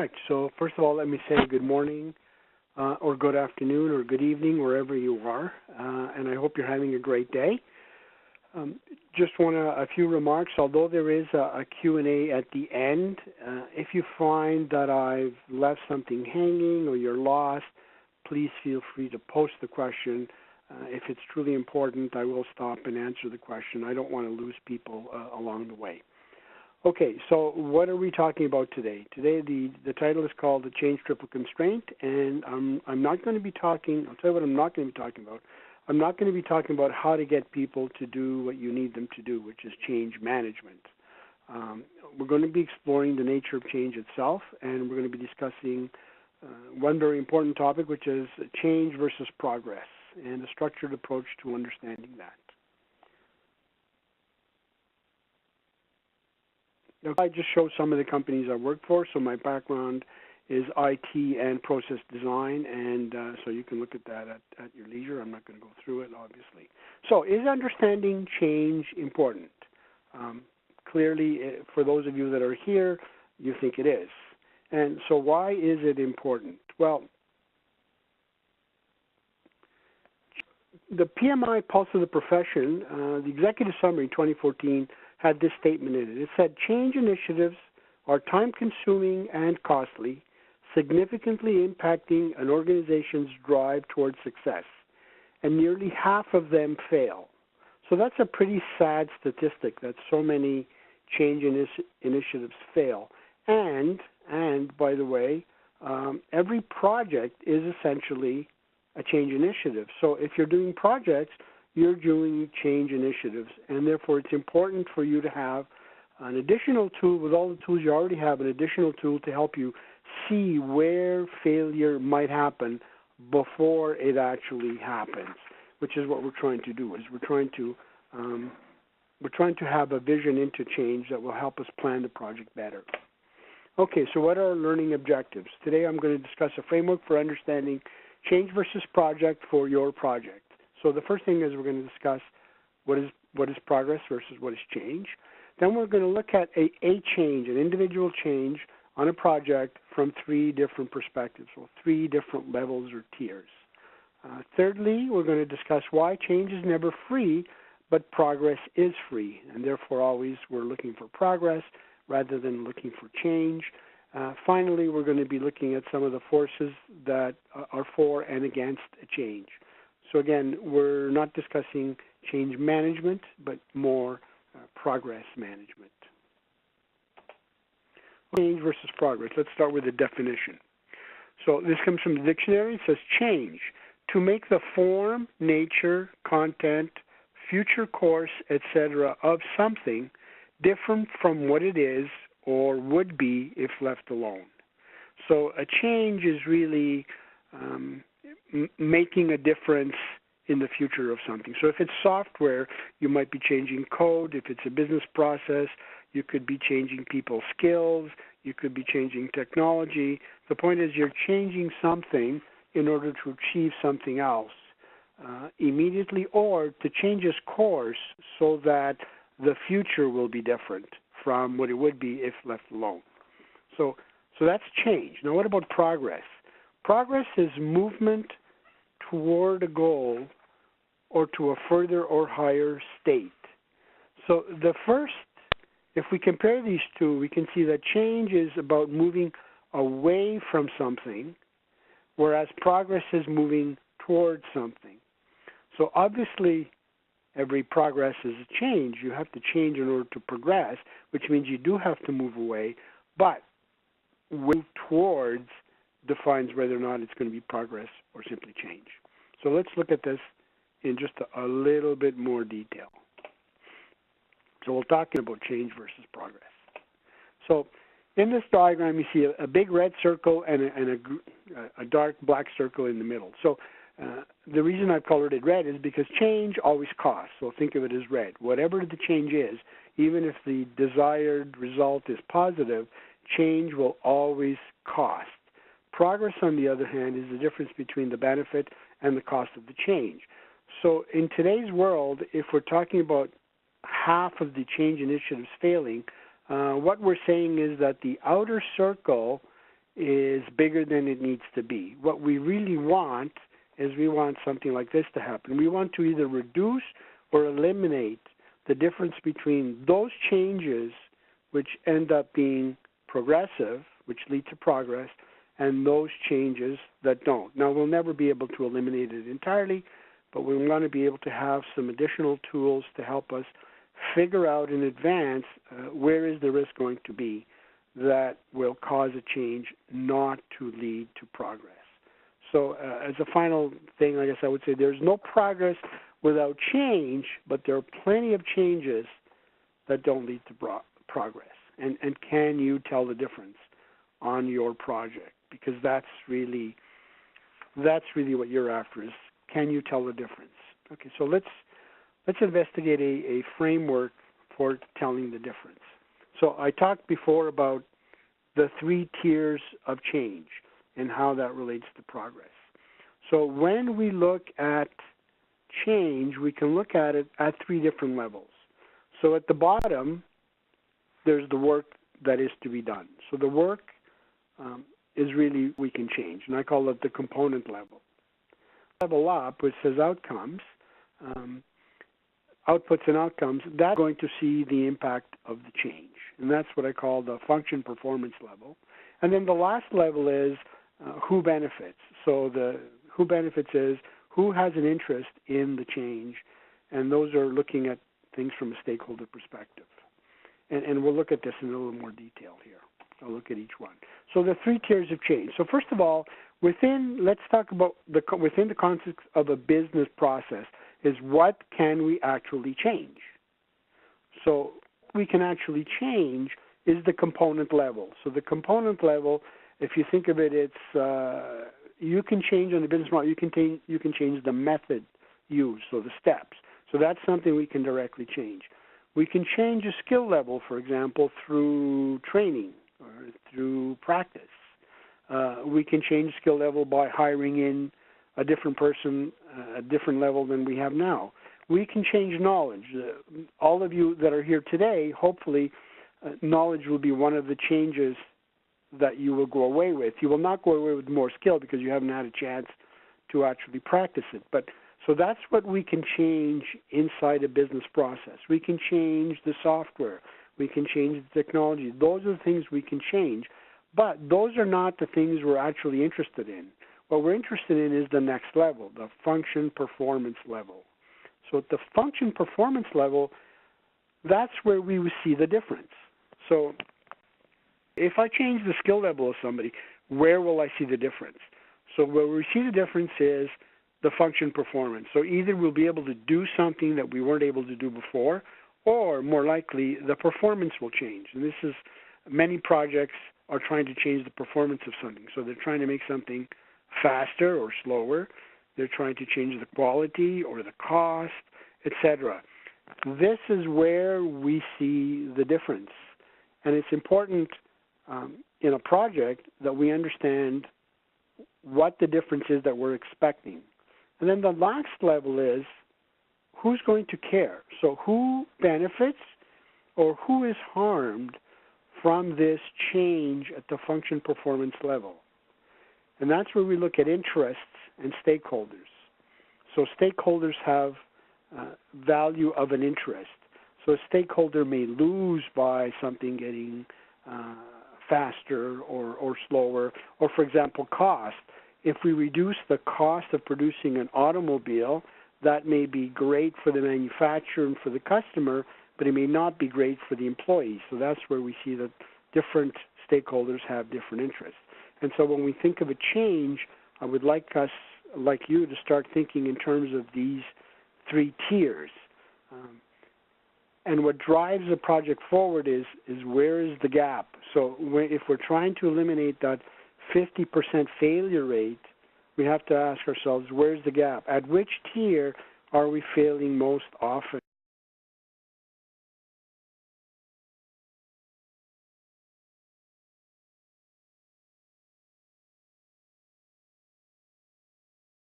Right. So first of all, let me say good morning or good afternoon or good evening wherever you are, and I hope you're having a great day. Just want a few remarks. Although there is a Q&A at the end, if you find that I've left something hanging or you're lost, please feel free to post the question. If it's truly important, I will stop and answer the question. I don't want to lose people along the way. Okay, so what are we talking about today? Today the title is called the Change Triple Constraint, and I'm not going to be talking, I'll tell you what I'm not going to be talking about. I'm not going to be talking about how to get people to do what you need them to do, which is change management. We're going to be exploring the nature of change itself, and we're going to be discussing one very important topic, which is change versus progress, and a structured approach to understanding that. Now, I just show some of the companies I work for. So my background is IT and process design, and so you can look at that at your leisure. I'm not going to go through it, obviously. So is understanding change important? Clearly, for those of you that are here, you think it is. And so why is it important? Well, the PMI Pulse of the Profession, the executive summary 2014, had this statement in it. It said, change initiatives are time-consuming and costly, significantly impacting an organization's drive towards success, and nearly half of them fail. So that's a pretty sad statistic that so many change initiatives fail. And by the way, every project is essentially a change initiative. So if you're doing projects, you're doing change initiatives, and therefore it's important for you to have an additional tool, with all the tools you already have, an additional tool to help you see where failure might happen before it actually happens, which is what we're trying to do. We're trying to have a vision into change that will help us plan the project better. Okay, so what are our learning objectives? Today I'm going to discuss a framework for understanding change versus project for your project. So the first thing is we're going to discuss what is progress versus what is change. Then we're going to look at a change, an individual change on a project from three different perspectives, or three different levels or tiers. Thirdly, we're going to discuss why change is never free, but progress is free, and therefore always we're looking for progress rather than looking for change. Finally, we're going to be looking at some of the forces that are for and against a change. So again, we're not discussing change management, but more progress management. Change versus progress. Let's start with the definition. So this comes from the dictionary. It says change, to make the form, nature, content, future course, etc. of something different from what it is or would be if left alone. So a change is really making a difference in the future of something. So if it's software, you might be changing code. If it's a business process, you could be changing people's skills. You could be changing technology. The point is you're changing something in order to achieve something else immediately, or to change its course so that the future will be different from what it would be if left alone. So that's change. Now what about progress? Progress is movement toward a goal or to a further or higher state. So the first, if we compare these two, we can see that change is about moving away from something, whereas progress is moving towards something. So obviously, every progress is a change. You have to change in order to progress, which means you do have to move away, but move towards defines whether or not it's going to be progress or simply change. So let's look at this in just a little bit more detail. So we're talking about change versus progress. So in this diagram, you see a big red circle and a dark black circle in the middle. So the reason I've colored it red is because change always costs. So think of it as red. Whatever the change is, even if the desired result is positive, change will always cost. Progress, on the other hand, is the difference between the benefit and the cost of the change. So in today's world, if we're talking about half of the change initiatives failing, what we're saying is that the outer circle is bigger than it needs to be. What we really want is we want something like this to happen. We want to either reduce or eliminate the difference between those changes which end up being progressive, which lead to progress, and those changes that don't. Now, we'll never be able to eliminate it entirely, but we want to be able to have some additional tools to help us figure out in advance where is the risk going to be that will cause a change not to lead to progress. So as a final thing, I guess I would say there's no progress without change, but there are plenty of changes that don't lead to progress. And can you tell the difference on your project? Because that's really what you're after, is can you tell the difference? Okay, so let's investigate a framework for telling the difference. So I talked before about the 3 tiers of change and how that relates to progress. So when we look at change, we can look at it at 3 different levels. So at the bottom, there's the work that is to be done. So the work is really we can change, and I call it the component level. Level up, which says outcomes, outputs and outcomes, that's going to see the impact of the change. And that's what I call the function performance level. And then the last level is who benefits. So the who benefits is who has an interest in the change, and those are looking at things from a stakeholder perspective. And we'll look at this in a little more detail here. I'll look at each one. So the 3 tiers of change. So first of all, let's talk about within the context of a business process is what can we actually change? So we can actually change is the component level. So the component level, if you think of it, it's you can change on the business model. You can change the method used, so the steps. So that's something we can directly change. We can change a skill level, for example, through training or through practice. We can change skill level by hiring in a different person, a different level than we have now. We can change knowledge. All of you that are here today, hopefully, knowledge will be one of the changes that you will go away with. You will not go away with more skill because you haven't had a chance to actually practice it. But so that's what we can change inside a business process. We can change the software. We can change the technology. Those are the things we can change. But those are not the things we're actually interested in. What we're interested in is the next level, the function performance level. So at the function performance level, that's where we will see the difference. So if I change the skill level of somebody, where will I see the difference? So where we see the difference is the function performance. So either we'll be able to do something that we weren't able to do before, or more likely the performance will change. And this is, many projects are trying to change the performance of something. So they're trying to make something faster or slower. They're trying to change the quality or the cost, etc. This is where we see the difference. And it's important in a project that we understand what the difference is that we're expecting. And then the last level is who's going to care. So who benefits or who is harmed from this change at the function performance level. And that's where we look at interests and stakeholders. So stakeholders have value of an interest. So a stakeholder may lose by something getting faster or slower, or for example, cost. If we reduce the cost of producing an automobile, that may be great for the manufacturer and for the customer, but it may not be great for the employees. So that's where we see that different stakeholders have different interests. And so when we think of a change, I would like you to start thinking in terms of these 3 tiers. And what drives the project forward is where is the gap? So if we're trying to eliminate that 50% failure rate, we have to ask ourselves, where's the gap? At which tier are we failing most often?